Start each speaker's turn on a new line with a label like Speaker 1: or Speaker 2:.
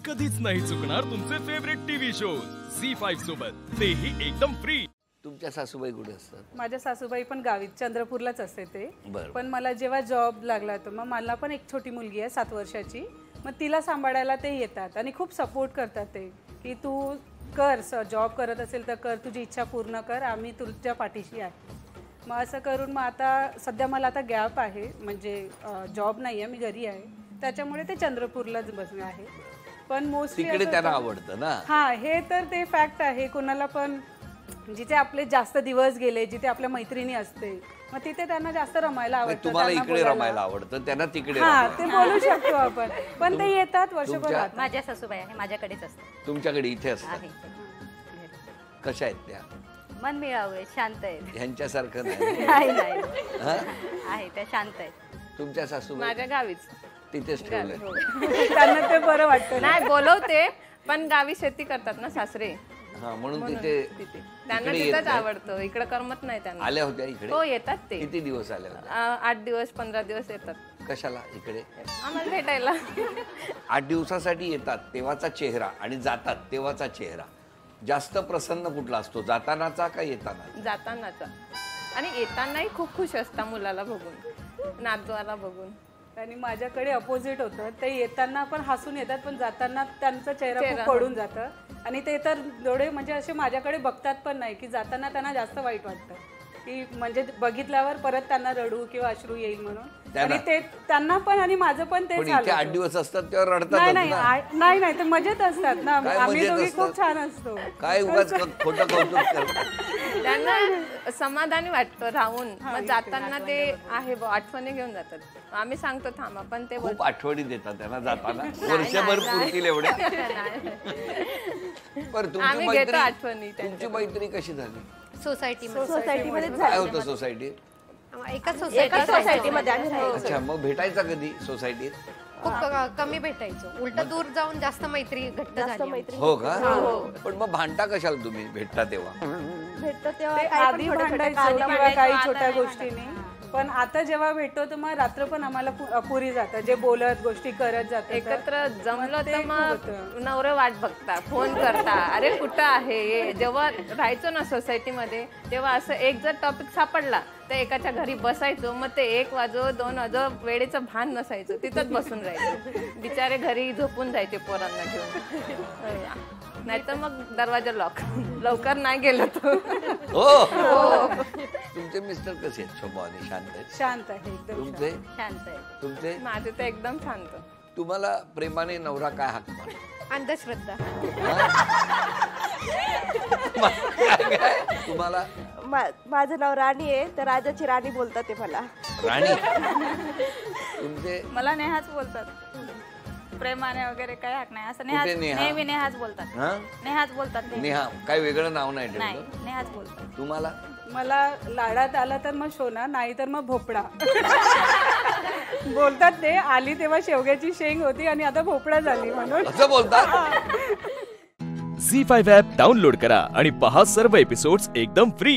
Speaker 1: कधीच नाही चुकणार तुमचे फेवरेट टीव्ही शोज झी5 सोबत, तेही एकदम फ्री।
Speaker 2: तुमच्या सासूबाई कुठे असतात?
Speaker 3: माझ्या सासूबाई पण गावीत चंद्रपूरलाच असते ते।
Speaker 2: बरं.
Speaker 3: पण मला जेव्हा जॉब लागला तर मग मला पण एक छोटी मुलगी आहे 7 वर्षाची, मग तिला सांभाळायला ते येतात आणि खूप सपोर्ट करतात ते की तू कर, जॉब करत असेल तर कर, तुझी इच्छा पूर्ण कर, आम्ही तुझ्या पाठीशी आहे। मग असं करून मग आता सध्या मला आता गॅप आहे, म्हणजे जॉब नाही आहे, मी घरी आहे, त्याच्यामुळे ते चंद्रपूरलाच बसले आहे। पण मोस्टली
Speaker 2: तिकडे त्यांना आवडतं ना।
Speaker 3: हां, हे तर ते फॅक्ट आहे। कोणाला पण जिथे आपले जास्त दिवस गेले, जिथे आपल्या मैत्रिणी असते, मग तिथे त्यांना जास्त रमायला आवडतं।
Speaker 2: तुम्हाला इकडे रमायला आवडतं, त्यांना तिकडे
Speaker 3: हां, ते बोलू शकतो आपण, पण ते येतात वर्षभर राहतात।
Speaker 4: माझ्या सासूबाई आहे, माझ्याकडेच असतात।
Speaker 2: तुमच्याकडे इथे असतात?
Speaker 4: आहे
Speaker 2: कशा आहेत त्या?
Speaker 4: मन मिळावे, शांत आहेत।
Speaker 2: ह्यांच्यासारखं नाही?
Speaker 4: नाही नाही आहे, त्या शांत आहेत।
Speaker 2: तुमच्या सासूबाई?
Speaker 5: माझ्या गावीच
Speaker 2: तिथेच ठेवलंय?
Speaker 3: त्यांना ते बरं वाटतं।
Speaker 5: नाही बोलवते, पण गावी शेती करतात ना सासरे,
Speaker 2: हा, म्हणून तिथे
Speaker 5: त्यांना तिथंच आवडतं, इकडे करमत नाही त्यांना।
Speaker 2: आल्या होत्या इकडे?
Speaker 5: हो, येतात ते।
Speaker 2: किती दिवस आल्या होत्या?
Speaker 5: 8 दिवस 15 दिवस येतात।
Speaker 2: कशाला इकडे?
Speaker 5: आम्हाला भेटायला।
Speaker 2: 8 दिवसासाठी येतात तेव्हाचा चेहरा आणि जातात तेव्हाचा चेहरा, जास्त प्रसन्न कुठला असतो, जातानाचा का येताना?
Speaker 5: जातानाचा, आणि येतानाही खूप खुश असतात मुलाला बघून, नातवाला बघून।
Speaker 3: आणि माझ्याकडे अपोजिट होतं, ते येताना पण हसून येतात, पण जाताना त्यांचा चेहरा खूप पडून जातं, आणि ते तर डोळे म्हणजे असे माझ्याकडे बघतात पण नाही, की जाताना त्यांना जास्त वाईट वाटतं की म्हणजे बघितल्यावर परत त्यांना रडू किंवा अश्रू येईल म्हणून। आणि ते त्यांना पण आणि माझं पण तेच
Speaker 2: पण इथे 8 दिवस असतात तेव्हा रडतात
Speaker 3: नाही नाही नाही, ते मजेत असतात ना, आम्ही दोघी खूप छान असतो।
Speaker 2: काय उगाच खोटं कौतुक करतात?
Speaker 5: त्यांना समाधानी वाटतं राहून, मग जाताना ते आहे आठवणी घेऊन जातात। आम्ही सांगतो थांबा, पण ते
Speaker 2: खूप आठवणी देतात त्यांना जाताना, वर्षभर पुरतील एवढ्या। बरं, तुमची मैत्री कशी झाली?
Speaker 4: सोसायटीमध्ये
Speaker 2: काय होतं सोसायटीत?
Speaker 4: एकाच सोसायटीमध्ये आम्ही राहायचो।
Speaker 2: अच्छा, मग भेटायचा कधी सोसायटीत?
Speaker 6: खूप कमी भेटायचो, उलट दूर जाऊन जास्त मैत्री घट्ट झाली।
Speaker 2: हो का? पण मग भांडता कशाला तुम्ही भेटता तेव्हा?
Speaker 3: भेटतो तेव्हा आधी भांडायचो किंवा काही छोट्या गोष्टींनी, पण आता जेव्हा भेटतो तर मग रात्र पण आम्हाला अपुरी जातं, जे बोलत गोष्टी करत जातात।
Speaker 5: एकत्र जमलं तर मग नवरे वाट बघता, फोन करता, अरे कुठं आहे। जेव्हा राहायचो ना सोसायटीमध्ये, तेव्हा असं एक जर टॉपिक सापडला तर एकाच्या घरी बसायचो, मग ते 1 वाजो 2 वाजो वेळेचं भान नसायचं, तिथंच बसून राहायचो। बिचारे घरी झोपून जायचे पोरांना घेऊन, नाहीतर मग दरवाजा लॉक, लवकर नाही गेलो तो।
Speaker 2: हो, तुमचे मिस्टर कसे आहेत? स्वभावाने शांत आहेत?
Speaker 3: शांत आहे एकदम।
Speaker 2: तुमचे?
Speaker 4: शांत आहे।
Speaker 2: तुमचे?
Speaker 5: माझे तर एकदम शांत।
Speaker 2: तुम्हाला प्रेमाने नवरा काय हाक मारतो?
Speaker 6: अंधश्रद्धा।
Speaker 2: तुम्हाला?
Speaker 7: माझं नाव राणी आहे, तर राजाची राणी बोलतात ते मला।
Speaker 2: राणी? तुमचे?
Speaker 4: मला नेहाच बोलतात, प्रेमाने वगैरे काही हाक नाही, असं नेहाच, नेहमी नेहाच बोलतात। नेहाच बोलतात।
Speaker 2: नेहा? काही वेगळं नाव नाही
Speaker 4: नाही,
Speaker 2: ठेवलं?
Speaker 4: नेहाच बोलतात।
Speaker 2: तुम्हाला?
Speaker 3: मला लाडात आला तर मग शोना, नाही तर मग भोपळा बोलतात ते। आली तेव्हा शेवग्याची शेंग होती आणि आता भोपळा झाली म्हणून
Speaker 2: असं बोलतात?
Speaker 1: झी5 ॲप डाउनलोड करा आणि पहा सर्व एपिसोड्स एकदम फ्री।